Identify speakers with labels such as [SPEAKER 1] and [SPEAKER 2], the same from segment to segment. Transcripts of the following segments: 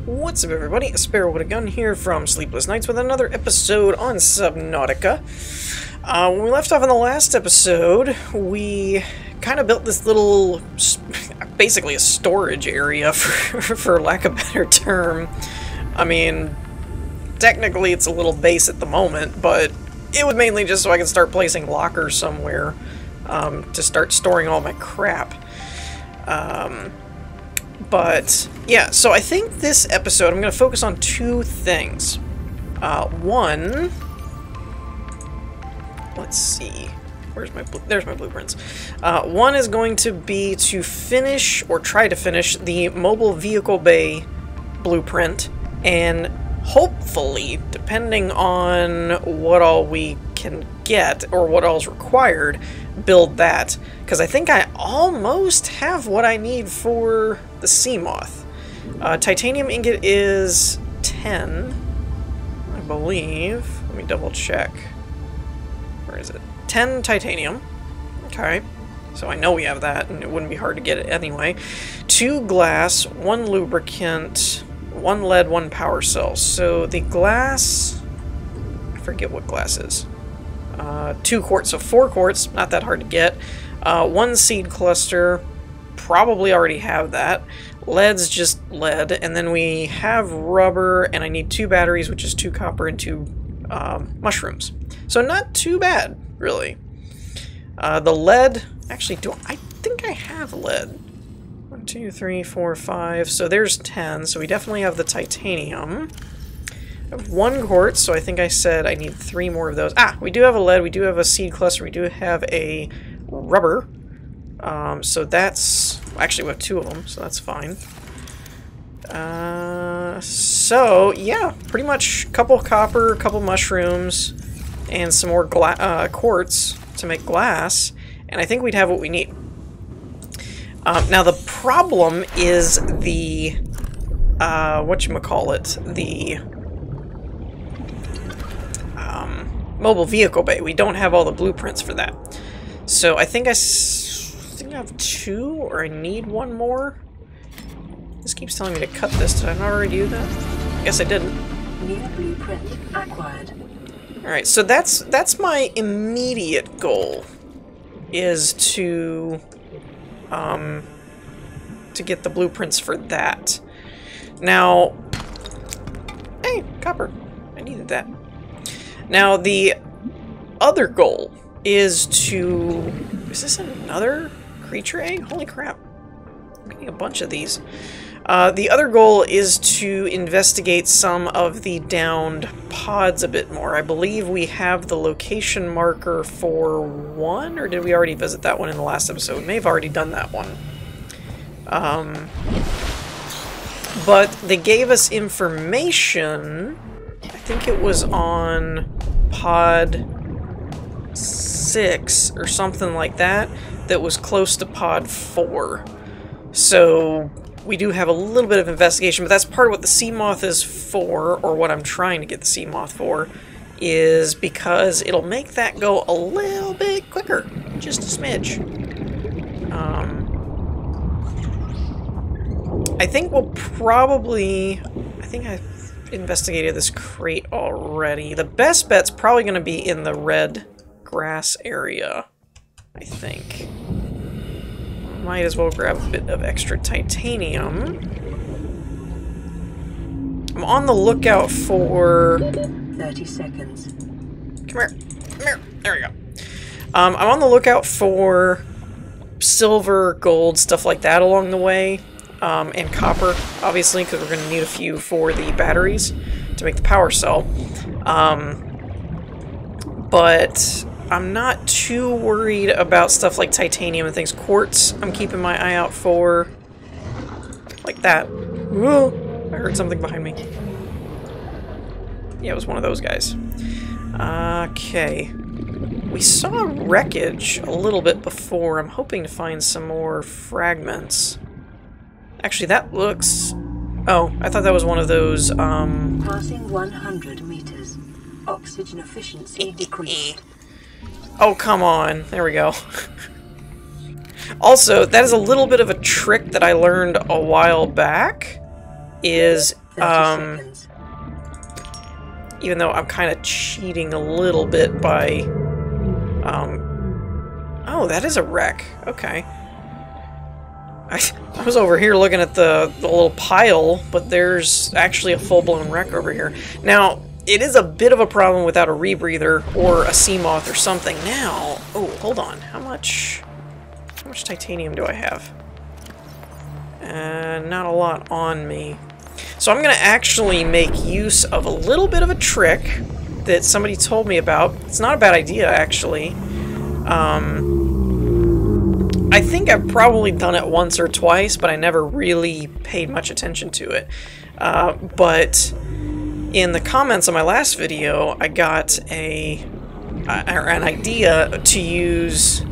[SPEAKER 1] What's up, everybody? A Sparrow with a Gun here from Sleepless Nights with another episode on Subnautica. When we left off in the last episode, we kind of built this little, basically a storage area, for lack of a better term. I mean, technically it's a little base at the moment, but it was mainly just so I could start placing lockers somewhere to start storing all my crap. But, yeah, so I think this episode I'm going to focus on two things. One, let's see, there's my blueprints. One is going to be to finish, or try to finish, the mobile vehicle bay blueprint, and hopefully, depending on what all we can get, or what all's required, build that. Because I think I almost have what I need for the Seamoth. Titanium ingot is 10, I believe. Let me double check. Where is it? 10 titanium. Okay. So I know we have that, and it wouldn't be hard to get it anyway. 2 glass, 1 lubricant, 1 lead, 1 power cell. So the glass, I forget what glass is. 2 quartz, so 4 quartz, not that hard to get. 1 seed cluster, probably already have that. Lead's just lead, and then we have rubber, and I need 2 batteries, which is 2 copper and 2 mushrooms. So not too bad, really. The lead, actually, I think I have lead. 1, 2, 3, 4, 5, so there's 10, so we definitely have the titanium. I have 1 quartz, so I think I said I need 3 more of those. Ah, we do have a lead, we do have a seed cluster, we do have a rubber. So that's... Actually, we have 2 of them, so that's fine. So, yeah, pretty much a couple copper, a couple mushrooms, and some more quartz to make glass, and I think we'd have what we need. Now, the problem is the... whatchamacallit? The... mobile vehicle bay. We don't have all the blueprints for that. So I think I have 2, or I need 1 more. This keeps telling me to cut this. Did I not already do that? I guess I didn't.
[SPEAKER 2] New blueprint acquired.
[SPEAKER 1] Alright, so that's my immediate goal, is to get the blueprints for that. Now, hey, copper. I needed that. Now, the other goal is to... Is this another creature egg? Holy crap. I'm getting a bunch of these. The other goal is to investigate some of the downed pods a bit more. I believe we have the location marker for 1, or did we already visit that one in the last episode? We may have already done that one. But they gave us information... I think it was on pod 6 or something like that, that was close to pod 4. So we do have a little bit of investigation, but that's part of what the Seamoth is for, or what I'm trying to get the Seamoth for, is because it'll make that go a little bit quicker. Just a smidge. I think we'll probably... I think I've investigated this crate already. The best bet's probably going to be in the red grass area, I think. Might as well grab a bit of extra titanium. I'm on the lookout for...
[SPEAKER 2] 30 seconds.
[SPEAKER 1] Come here. Come here. There we go. I'm on the lookout for silver, gold, stuff like that along the way. And copper, obviously, because we're going to need a few for the batteries to make the power cell. But I'm not too worried about stuff like titanium and things. Quartz, I'm keeping my eye out for. Like that. Whoa! I heard something behind me. Yeah, it was one of those guys. Okay. We saw wreckage a little bit before. I'm hoping to find some more fragments. Actually, that looks... Oh, I thought that was one of those,
[SPEAKER 2] Passing 100 meters. Oxygen efficiency decreased.
[SPEAKER 1] Oh, come on. There we go. Also, that is a little bit of a trick that I learned a while back, is
[SPEAKER 2] 30 seconds.
[SPEAKER 1] Even though I'm kind of cheating a little bit by... Oh, that is a wreck. Okay. I was over here looking at the little pile, but there's actually a full-blown wreck over here. Now, it is a bit of a problem without a rebreather or a Seamoth or something. Now, oh, hold on. How much titanium do I have? Not a lot on me. So I'm going to actually make use of a little bit of a trick that somebody told me about. It's not a bad idea, actually. I think I've probably done it once or twice, but I never really paid much attention to it. But in the comments on my last video, I got an idea to use...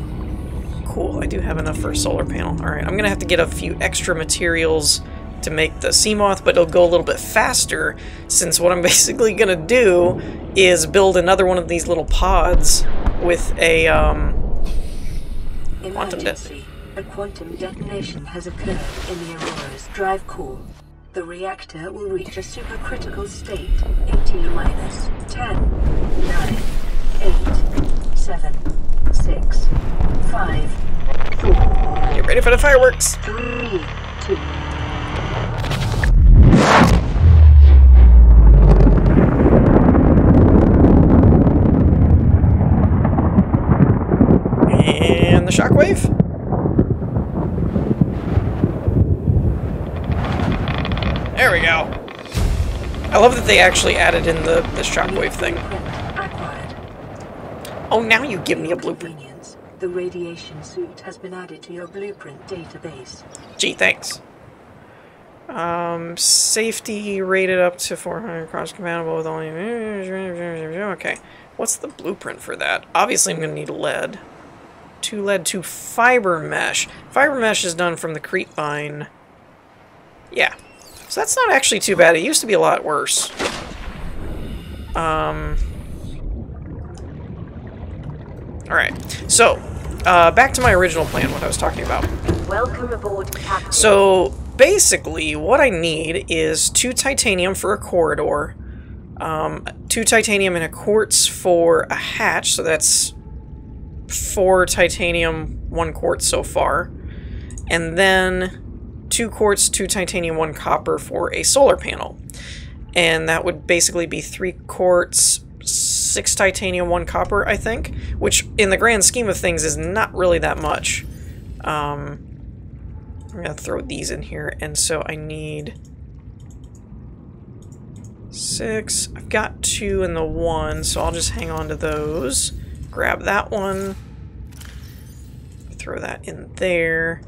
[SPEAKER 1] Cool, I do have enough for a solar panel. Alright, I'm going to have to get a few extra materials to make the Seamoth, but it'll go a little bit faster, since what I'm basically going to do is build another one of these little pods with a
[SPEAKER 2] Emergency. A quantum detonation has occurred in the Aurora's drive core. The reactor will reach a supercritical state in T-minus 10, 9, 8, 7, 6, 5, 4.
[SPEAKER 1] Get ready for the fireworks!
[SPEAKER 2] 3, 2.
[SPEAKER 1] And the shockwave. There we go. I love that they actually added in the shockwave thing. Oh, now you give me a blueprint.
[SPEAKER 2] The radiation suit has been added to your blueprint database.
[SPEAKER 1] Gee, thanks. Safety rated up to 400, cross-compatible with only... Okay, what's the blueprint for that? Obviously, I'm going to need lead. 2 lead, 2 fiber mesh. Fiber mesh is done from the creepvine. Yeah. So that's not actually too bad. It used to be a lot worse. Alright. So, back to my original plan, what I was talking about.
[SPEAKER 2] Welcome aboard, Captain.
[SPEAKER 1] So, basically, what I need is 2 titanium for a corridor, 2 titanium and a quartz for a hatch, so that's 4 titanium, 1 quartz so far, and then 2 quartz, 2 titanium, 1 copper for a solar panel. And that would basically be 3 quartz, 6 titanium, 1 copper, I think, which in the grand scheme of things is not really that much. I'm gonna throw these in here, and so I need 6. I've got 2 in the 1, so I'll just hang on to those. Grab that one. Throw that in there.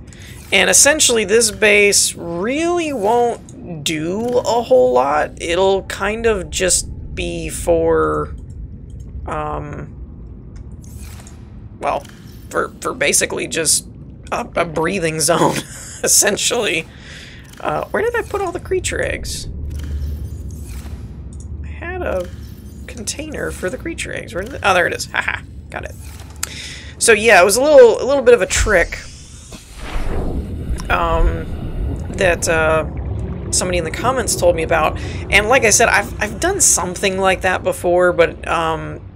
[SPEAKER 1] And essentially this base really won't do a whole lot. It'll kind of just be for, well, for basically just a breathing zone, essentially. Where did I put all the creature eggs? I had a container for the creature eggs. Where did oh, there it is. Haha, got it. So yeah, it was a little bit of a trick that somebody in the comments told me about, and like I said, I've done something like that before, but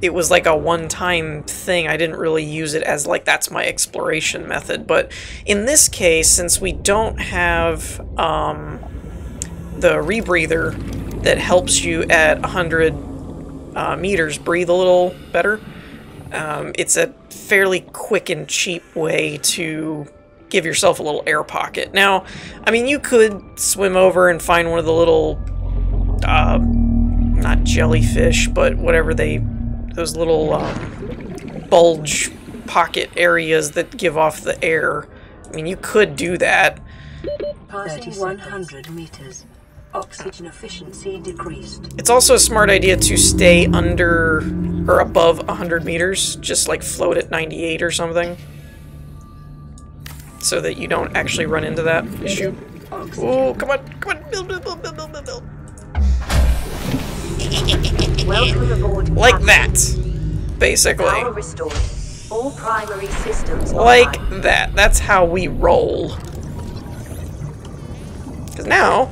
[SPEAKER 1] it was like a one-time thing. I didn't really use it as like that's my exploration method. But in this case, since we don't have the rebreather that helps you at 100 meters breathe a little better, it's a fairly quick and cheap way to give yourself a little air pocket. Now, I mean, you could swim over and find one of the little, not jellyfish, but whatever those little bulge pocket areas that give off the air. I mean, you could do that.
[SPEAKER 2] Passing 100 meters. Oxygen efficiency decreased.
[SPEAKER 1] It's also a smart idea to stay under or above 100 meters, just like float at 98 or something, so that you don't actually run into that issue. Oh, come on, build.
[SPEAKER 2] Welcome aboard,
[SPEAKER 1] Like that, basically.
[SPEAKER 2] Power restored. All primary systems
[SPEAKER 1] Like
[SPEAKER 2] online.
[SPEAKER 1] that. That's how we roll. Because now,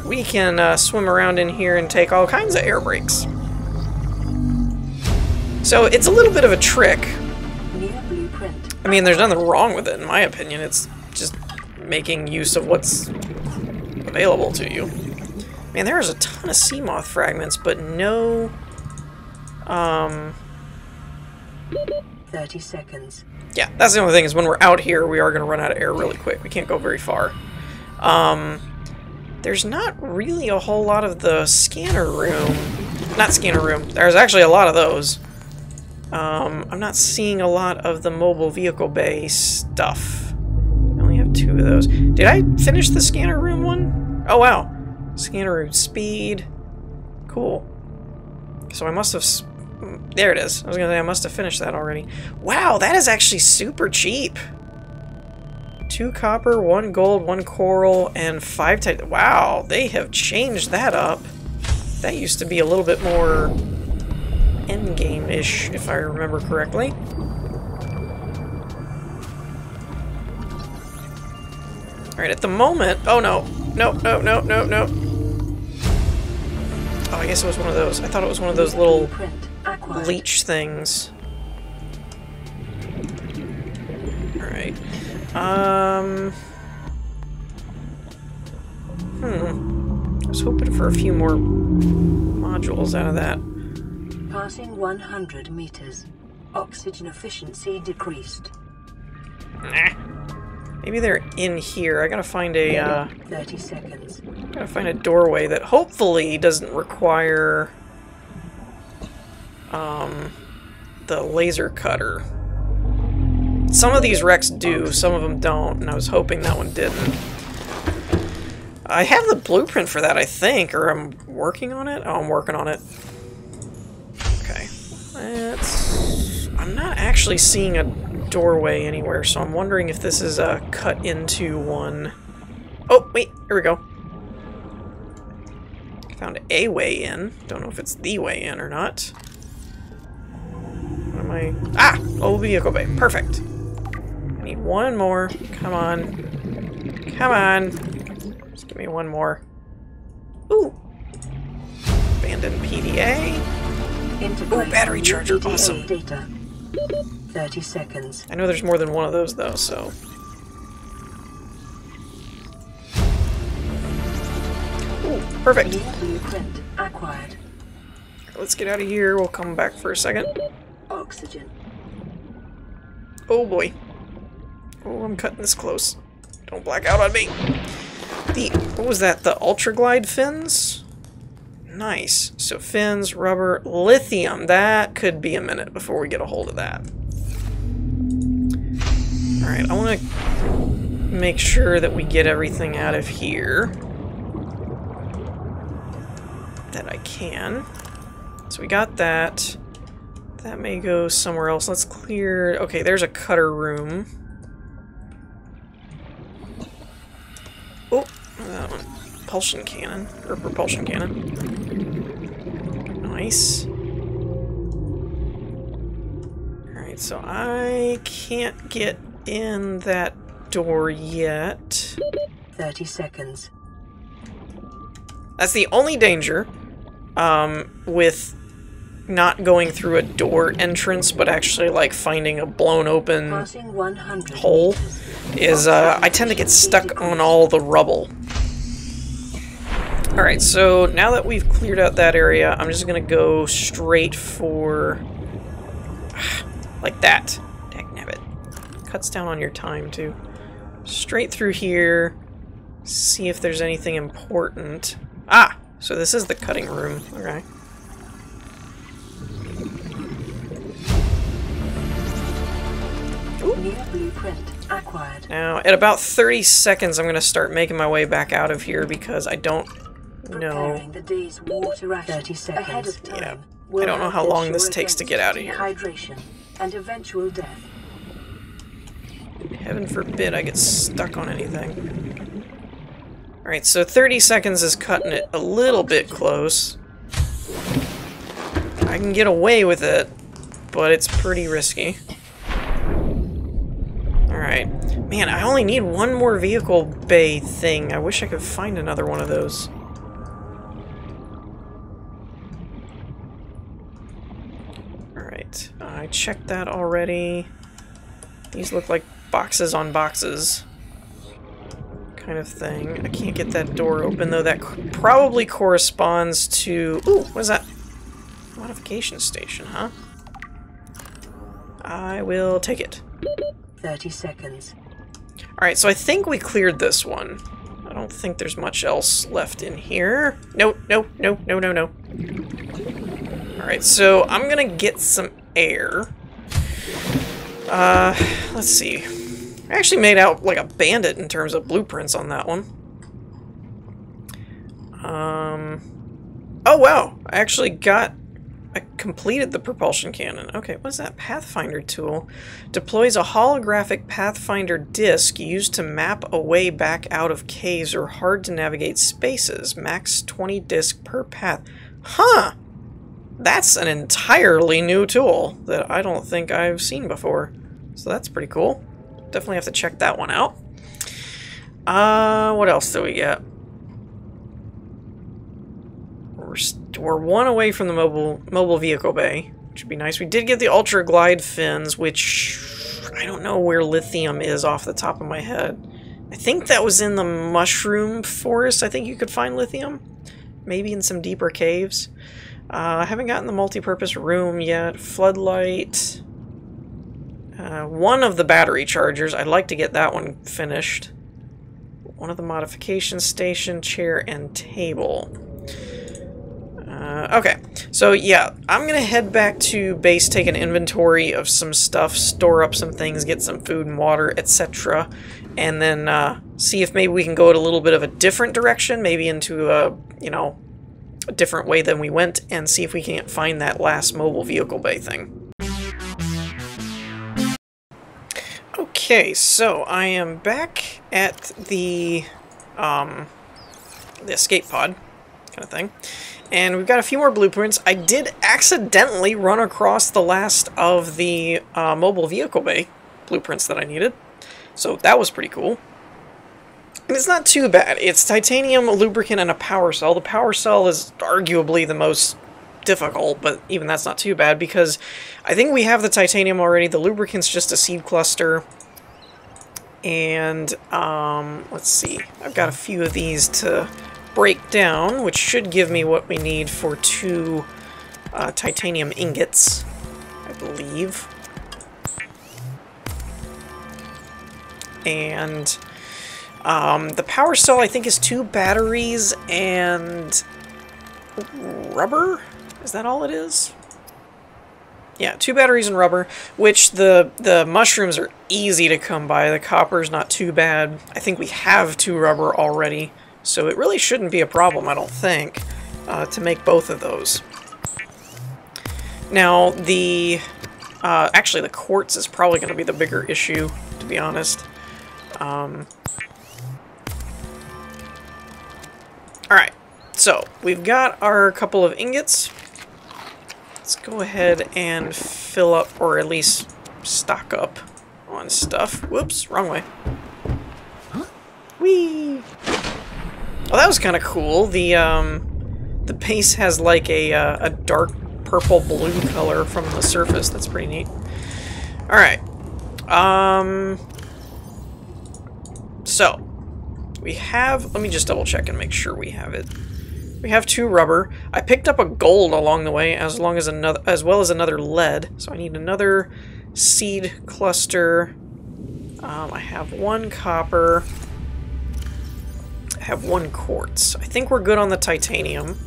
[SPEAKER 1] we can swim around in here and take all kinds of air breaks. So it's a little bit of a trick. I mean, there's nothing wrong with it, in my opinion. It's just making use of what's available to you. Man, there is a ton of Seamoth fragments, but no...
[SPEAKER 2] 30 seconds.
[SPEAKER 1] Yeah, that's the only thing, is when we're out here, we are going to run out of air really quick. We can't go very far. There's not really a whole lot of the scanner room. Not scanner room. There's actually a lot of those. I'm not seeing a lot of the mobile vehicle bay stuff. I only have 2 of those. Did I finish the scanner room one? Oh, wow. Scanner room speed. Cool. So I must have... There it is. I was going to say I must have finished that already. Wow, that is actually super cheap. 2 copper, 1 gold, 1 coral, and 5 titan. Wow, they have changed that up. That used to be a little bit more endgame-ish, if I remember correctly. Alright, at the moment... Oh, no. No, no, no, no, no. Oh, I guess it was one of those. I thought it was one of those little leech things. Alright. I was hoping for a few more modules out of that.
[SPEAKER 2] Passing 100 meters. Oxygen efficiency decreased.
[SPEAKER 1] Nah. Maybe they're in here. I gotta find a,
[SPEAKER 2] 30 seconds.
[SPEAKER 1] Gotta find a doorway that hopefully doesn't require, the laser cutter. Some of these wrecks do, some of them don't, and I was hoping that one didn't. I have the blueprint for that, I think, or I'm working on it? Oh, I'm working on it. Okay. I'm not actually seeing a doorway anywhere, so I'm wondering if this is cut into one. Oh, wait, here we go. Found a way in. Don't know if it's the way in or not. What am I... Ah! Oh, vehicle bay. Perfect. I need one more. Come on. Come on. Just give me one more. Ooh. Abandoned PDA. Ooh, battery charger. Awesome.
[SPEAKER 2] Data. 30 seconds.
[SPEAKER 1] I know there's more than one of those, though, so... Ooh, perfect.
[SPEAKER 2] Blueprint acquired.
[SPEAKER 1] Let's get out of here. We'll come back for a second.
[SPEAKER 2] Oxygen.
[SPEAKER 1] Oh, boy. Oh, I'm cutting this close. Don't black out on me. What was that? The Ultra Glide fins? Nice. So fins, rubber, lithium. That could be a minute before we get a hold of that. Alright, I want to make sure that we get everything out of here that I can. So we got that. That may go somewhere else. Let's clear... Okay, there's a cutter room. Oh, that one. Propulsion cannon. Or propulsion cannon. Nice. Alright, so I can't get in that door yet.
[SPEAKER 2] 30 seconds.
[SPEAKER 1] That's the only danger with not going through a door entrance, but actually like finding a blown open hole, is I tend to get stuck on all the rubble. Alright, so now that we've cleared out that area, I'm just gonna go straight for... like that. Dagnabbit. Cuts down on your time, too. Straight through here, see if there's anything important. Ah! So this is the cutting room. Okay.
[SPEAKER 2] New blueprint acquired.
[SPEAKER 1] Now, at about 30 seconds, I'm going to start making my way back out of here because I don't know.
[SPEAKER 2] The day's water ration. 30 seconds. Ahead of time.
[SPEAKER 1] Yeah. I don't know how long this takes to get out of here.
[SPEAKER 2] Dehydration and eventual death.
[SPEAKER 1] Heaven forbid I get stuck on anything. Alright, so 30 seconds is cutting it a little bit close. I can get away with it, but it's pretty risky. Alright. Man, I only need one more vehicle bay thing. I wish I could find another one of those. Alright, I checked that already. These look like boxes on boxes kind of thing. I can't get that door open, though that probably corresponds to... Ooh, what is that? Modification station, huh? I will take it.
[SPEAKER 2] 30 seconds.
[SPEAKER 1] Alright, so I think we cleared this one. I don't think there's much else left in here. Nope, nope, nope, no, no, no. Alright, so I'm gonna get some air. Let's see. I actually made out like a bandit in terms of blueprints on that one. Oh wow! I actually I completed the propulsion cannon. Okay, what's that? Pathfinder tool. Deploys a holographic Pathfinder disc used to map a way back out of caves or hard-to-navigate spaces. Max 20 disc per path. Huh! That's an entirely new tool that I don't think I've seen before. So that's pretty cool. Definitely have to check that one out. What else do we get? We're one away from the mobile vehicle bay, which would be nice. We did get the ultra glide fins, which I don't know where lithium is off the top of my head. I think that was in the mushroom forest. I think you could find lithium, maybe in some deeper caves. I haven't gotten the multi-purpose room yet. Floodlight. One of the battery chargers. I'd like to get that one finished. One of the modification station, chair, and table. Okay, so yeah, I'm gonna head back to base, take an inventory of some stuff, store up some things, get some food and water, etc. And then see if maybe we can go in a little bit of a different direction, maybe into a, you know, a different way than we went, and see if we can't find that last mobile vehicle bay thing. Okay, so I am back at the escape pod kind of thing, and we've got a few more blueprints. I did accidentally run across the last of the mobile vehicle bay blueprints that I needed, so that was pretty cool. And it's not too bad. It's titanium, a lubricant, and a power cell. The power cell is arguably the most difficult, but even that's not too bad because I think we have the titanium already. The lubricant's just a seed cluster. And, let's see. I've got a few of these to break down, which should give me what we need for 2 titanium ingots, I believe. And the power cell, I think, is 2 batteries and rubber? Is that all it is? Yeah, 2 batteries and rubber, which the mushrooms are easy to come by. The copper's not too bad. I think we have 2 rubber already, so it really shouldn't be a problem, I don't think, to make both of those. Now, actually, the quartz is probably going to be the bigger issue, to be honest. Alright, so we've got our couple of ingots. Let's go ahead and fill up, or at least stock up on stuff. Whoops, wrong way. Whee! Oh, that was kind of cool. The base has like a dark purple-blue color from the surface. That's pretty neat. Alright. So, we have... Let me just double-check and make sure we have it. We have 2 rubber. I picked up a gold along the way, as well as another lead. So I need another seed cluster. I have 1 copper. I have 1 quartz. I think we're good on the titanium.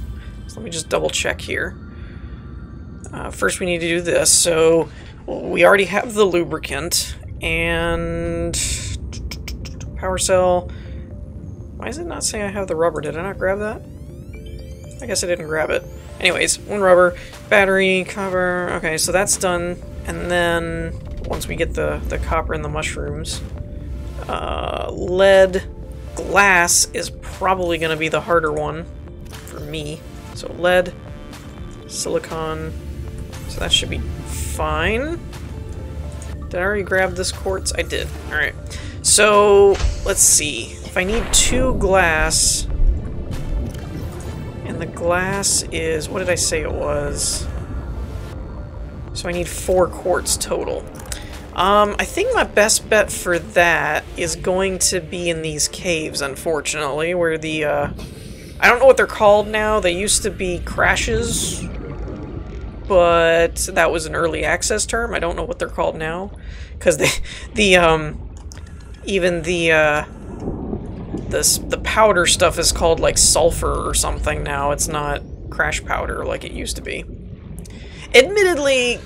[SPEAKER 1] So let me just double check here. First we need to do this. So we already have the lubricant and power cell. Why does it not say I have the rubber? Did I not grab that? I guess I didn't grab it. Anyways, 1 rubber, battery, copper. Okay, so that's done. And then once we get the copper and the mushrooms, lead, glass is probably going to be the harder one for me. So lead, silicon. So that should be fine. Did I already grab this quartz? I did. Alright. So let's see. If I need 2 glass... And the glass is... What did I say it was? So I need 4 quartz total. I think my best bet for that is going to be in these caves, unfortunately, where the, I don't know what they're called now. They used to be crashes, but that was an early access term. I don't know what they're called now, because even the powder stuff is called, like, sulfur or something now. It's not crash powder like it used to be. Admittedly,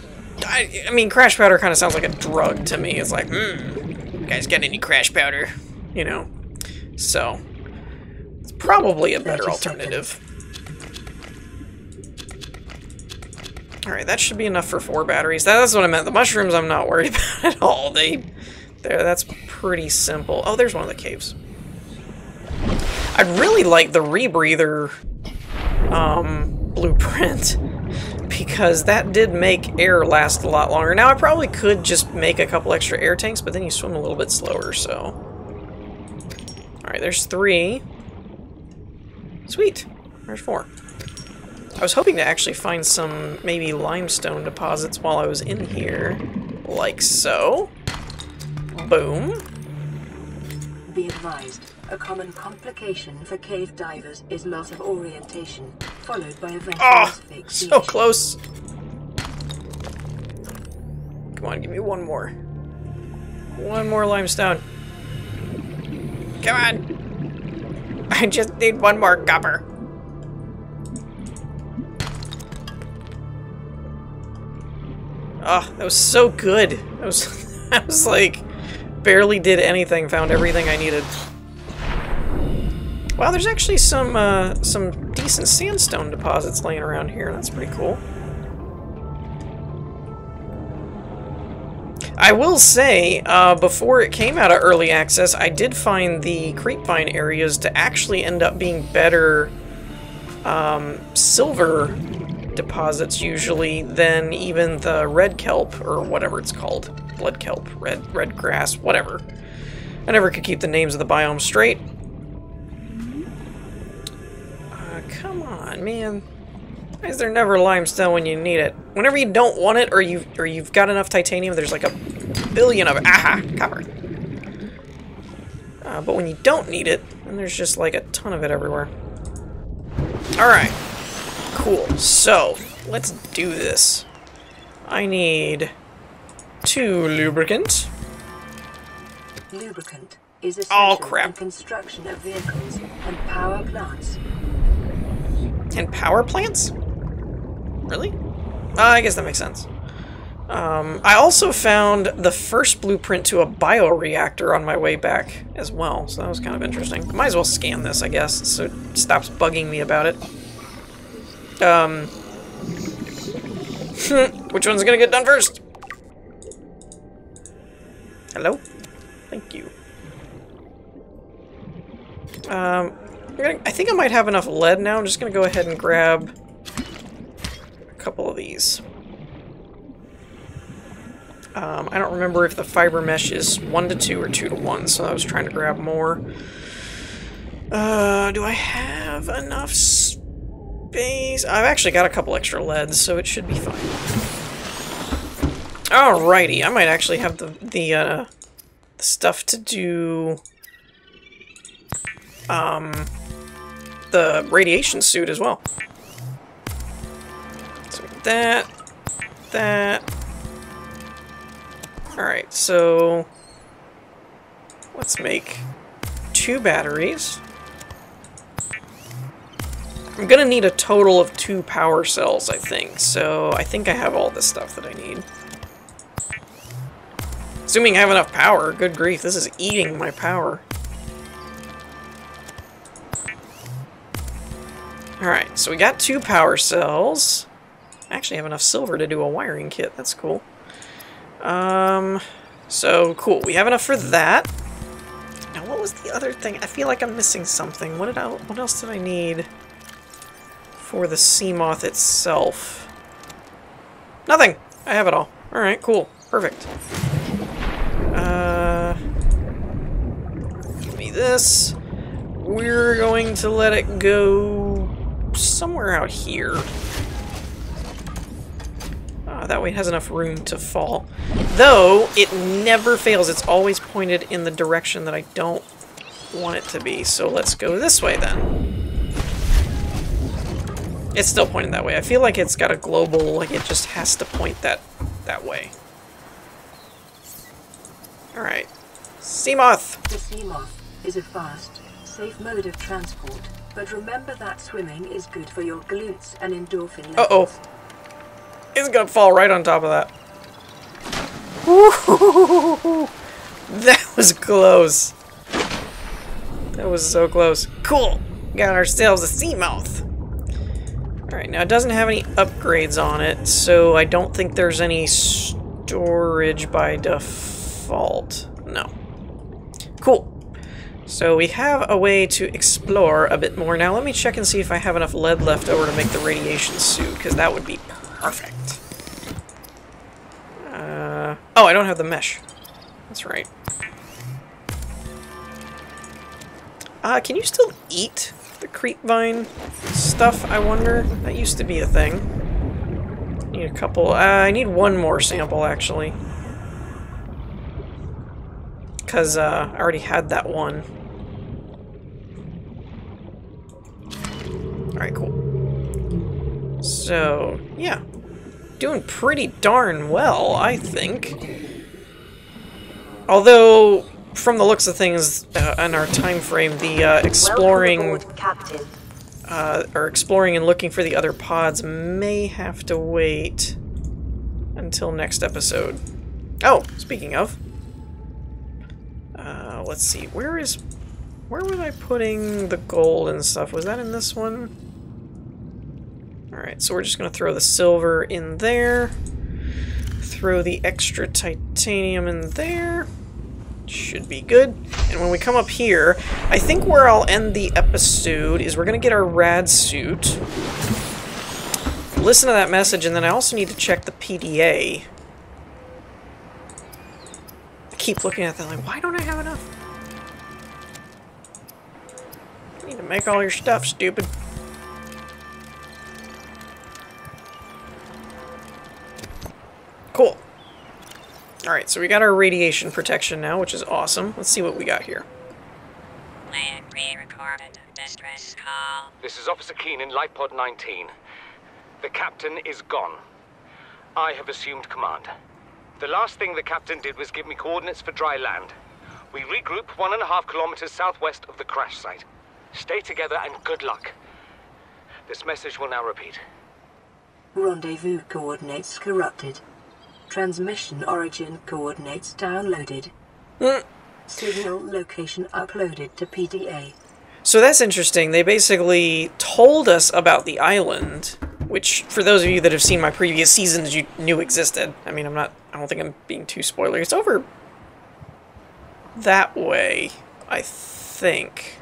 [SPEAKER 1] I mean, crash powder kind of sounds like a drug to me. It's like, you guys got any crash powder? You know? So, it's probably a better alternative. Alright, that should be enough for 4 batteries. That's what I meant. The mushrooms I'm not worried about at all. That's pretty simple. Oh, there's one of the caves. I'd really like the rebreather blueprint, because that did make air last a lot longer. Now, I probably could just make a couple extra air tanks, but then you swim a little bit slower, so... Alright, there's 3. Sweet. There's 4. I was hoping to actually find some, maybe, limestone deposits while I was in here. Like so. Boom.
[SPEAKER 2] Be advised, a common complication for cave divers is loss of orientation, followed by eventual asphyxiation.
[SPEAKER 1] So close. Come on, give me one more. One more limestone. Come on. I just need one more copper. Oh, that was so good. I was like, barely did anything, found everything I needed. Wow, there's actually some decent sandstone deposits laying around here. That's pretty cool. I will say, before it came out of early access, I did find the creepvine areas to actually end up being better silver deposits usually than even the red kelp, or whatever it's called. Blood kelp, red grass, whatever. I never could keep the names of the biomes straight. Come on, man. Why is there never limestone when you need it? Whenever you don't want it, or you've got enough titanium, there's like a billion of it. Aha! Copper. But when you don't need it, then there's just like a ton of it everywhere. Alright. Cool. So, let's do this. I need 2 lubricant.
[SPEAKER 2] Lubricant is essential in construction of vehicles and power plants.
[SPEAKER 1] And power plants? Really? I guess that makes sense. I also found the first blueprint to a bioreactor on my way back as well, so that was kind of interesting. Might as well scan this, I guess, so it stops bugging me about it. Which one's gonna get done first? Hello? Thank you. I think I might have enough lead now. I'm just gonna go ahead and grab a couple of these. I don't remember if the fiber mesh is 1 to 2 or 2 to 1, so I was trying to grab more. Do I have enough space? I've actually got a couple extra leads, so it should be fine. Alrighty, I might actually have the stuff to do the radiation suit as well. So that. Alright, so let's make 2 batteries. I'm gonna need a total of 2 power cells, I think, so I think I have all the stuff that I need. Assuming I have enough power. Good grief, this is eating my power. Alright, so we got 2 power cells. I actually have enough silver to do a wiring kit. That's cool. So cool. We have enough for that. Now, what was the other thing? I feel like I'm missing something. What else did I need for the Seamoth itself? Nothing. I have it all. Alright, cool. Perfect. Give me this. We're going to let it go somewhere out here. That way it has enough room to fall. Though, it never fails. It's always pointed in the direction that I don't want it to be. So let's go this way then. It's still pointed that way. I feel like it's got a global, like it just has to point that way. Alright. Seamoth!
[SPEAKER 2] The Seamoth is a fast, safe mode of transport, but remember that swimming is good for your glutes and endorphin levels.
[SPEAKER 1] Uh-oh. It's gonna fall right on top of that. Woo-hoo-hoo-hoo-hoo. That was close. That was so close. Cool! Got ourselves a Seamoth. Alright, now it doesn't have any upgrades on it, so I don't think there's any storage by default. No. Cool. So we have a way to explore a bit more. Now let me check and see if I have enough lead left over to make the radiation suit, because that would be perfect. Oh, I don't have the mesh. That's right. Can you still eat the creepvine stuff, I wonder? That used to be a thing. Need a couple. I need one more sample, actually. Because I already had that one. Alright, cool. So, yeah. Doing pretty darn well, I think. Although, from the looks of things in our time frame, the exploring or exploring and looking for the other pods may have to wait until next episode. Oh, speaking of, let's see, where was I putting the gold and stuff? Was that in this one? Alright, so we're just gonna throw the silver in there, throw the extra titanium in there. Should be good. And when we come up here, I think where I'll end the episode is we're going to get our rad suit, listen to that message, and then I also need to check the PDA. I keep looking at that like, why don't I have enough? You need to make all your stuff, stupid. Cool. Alright, so we got our radiation protection now, which is awesome. Let's see what we got here.
[SPEAKER 3] Land pre-recorded distress call.
[SPEAKER 4] This is Officer Keane in Light Pod 19. The captain is gone. I have assumed command. The last thing the captain did was give me coordinates for dry land. We regroup 1.5 kilometers southwest of the crash site. Stay together and good luck. This message will now repeat.
[SPEAKER 2] Rendezvous coordinates corrupted. Transmission origin coordinates downloaded. Signal location uploaded to PDA.
[SPEAKER 1] So that's interesting. They basically told us about the island, which, for those of you that have seen my previous seasons, you knew existed. I mean, I don't think I'm being too spoilery. It's over that way, I think.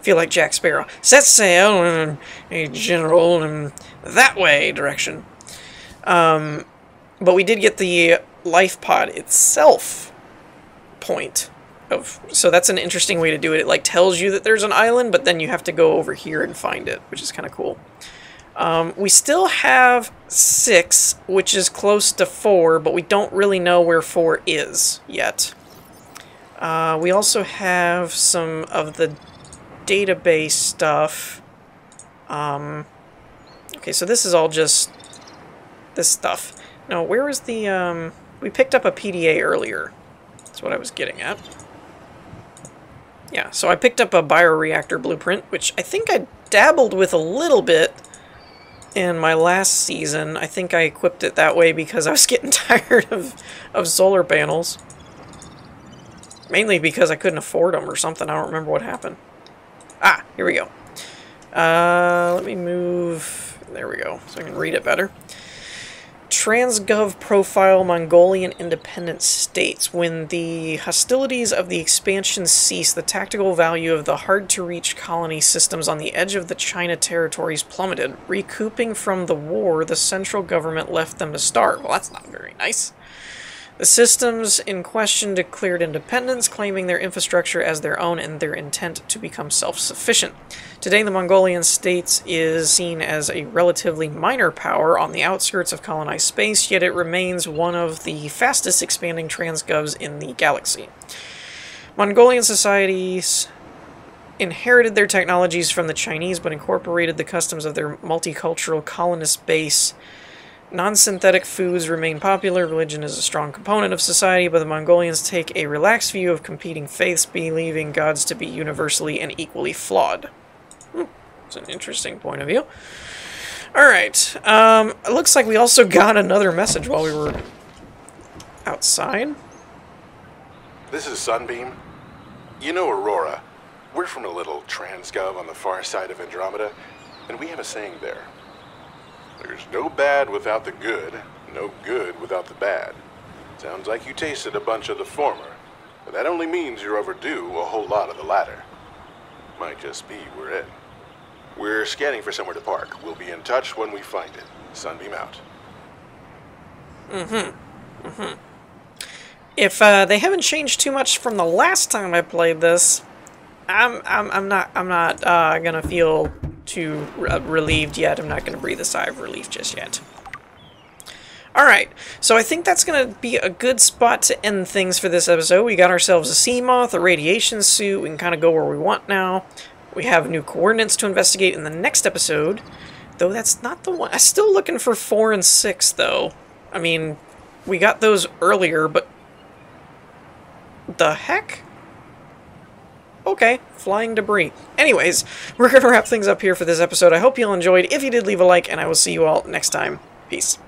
[SPEAKER 1] I feel like Jack Sparrow. Set sail in a general and that way direction. But we did get the life pod itself point of, so that's an interesting way to do it. It like tells you that there's an island, but then you have to go over here and find it, which is kind of cool. We still have 6, which is close to 4, but we don't really know where 4 is yet. We also have some of the database stuff. Okay, so this is all just this stuff. Now, where is the, we picked up a PDA earlier. That's what I was getting at. Yeah, so I picked up a bioreactor blueprint, which I think I dabbled with a little bit in my last season. I think I equipped it that way because I was getting tired of solar panels. Mainly because I couldn't afford them or something. I don't remember what happened. Ah, here we go. Let me move... There we go, so I can read it better. Transgov profile Mongolian independent states. When the hostilities of the expansion cease, the tactical value of the hard-to-reach colony systems on the edge of the China territories plummeted. Recouping from the war, the central government left them to starve. Well, that's not very nice. The systems in question declared independence, claiming their infrastructure as their own and their intent to become self-sufficient. Today, the Mongolian state is seen as a relatively minor power on the outskirts of colonized space, yet it remains one of the fastest expanding transgovs in the galaxy. Mongolian societies inherited their technologies from the Chinese, but incorporated the customs of their multicultural colonist base. Non-synthetic foods remain popular, religion is a strong component of society, but the Mongolians take a relaxed view of competing faiths, believing gods to be universally and equally flawed. It's an interesting point of view. Alright, it looks like we also got another message while we were outside.
[SPEAKER 5] This is Sunbeam. You know Aurora. We're from a little transgov on the far side of Andromeda, and we have a saying there. There's no bad without the good, no good without the bad. Sounds like you tasted a bunch of the former, but that only means you're overdue a whole lot of the latter. Might just be we're in. We're scanning for somewhere to park. We'll be in touch when we find it. Sunbeam out.
[SPEAKER 1] If they haven't changed too much from the last time I played this, I'm not gonna feel too relieved yet. I'm not gonna breathe a sigh of relief just yet. Alright, so I think that's gonna be a good spot to end things for this episode. We got ourselves a Seamoth, a radiation suit. We can kind of go where we want now. We have new coordinates to investigate in the next episode, though that's not the one. I'm still looking for 4 and 6, though. I mean, we got those earlier, but the heck? Okay, flying debris. Anyways, we're going to wrap things up here for this episode. I hope you all enjoyed. If you did, leave a like, and I will see you all next time. Peace.